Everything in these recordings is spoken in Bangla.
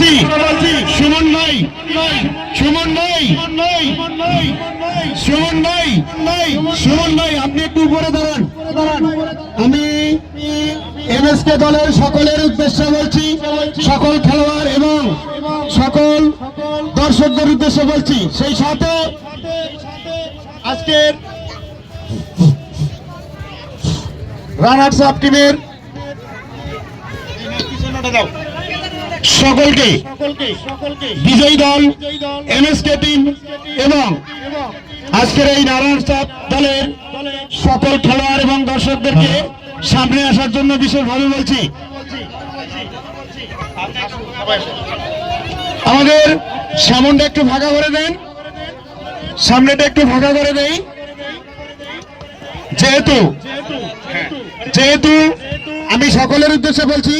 বলছি সুমন ভাই, সুমন ভাই, সুমন ভাই, সুমন ভাই আপনি একটু উপরে দাঁড়ান। আমি এমএসকে দলের সকলের উদ্দেশ্যে বলছি, সকল খেলোয়াড় এবং সকল দর্শকদের উদ্দেশ্যে বলছি, সেই সাথে আজকের রানার্স আপ টিমের সকলকে, বিজয়ী দল এমএসকে টিম এবং আজকের এই রানার্স আপ দলের সকল খেলোয়াড় এবং দর্শকদেরকে সামনে আসার জন্য বিশেষভাবে বলছি। আমাদের সামনটা একটু ফাঁকা করে দেন, সামনেটা একটু ফাঁকা করে দেই। যেহেতু আমি সকলের উদ্দেশ্যে বলছি,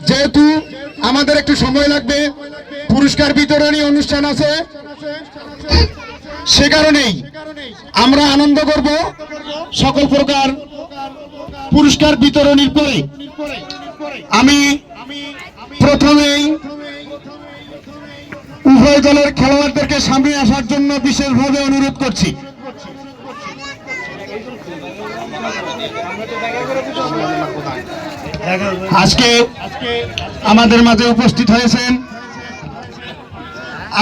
যেহেতু আমাদের একটু সময় লাগবে, পুরস্কার বিতরণী অনুষ্ঠান আছে, সে কারণেই আমরা আনন্দ করব সকল প্রকার পুরস্কার বিতরণীর পরে। আমি প্রথমেই উভয় দলের খেলোয়াড়দেরকে সামনে আসার জন্য বিশেষভাবে অনুরোধ করছি। আজকে আমাদের মাঝে উপস্থিত হয়েছেন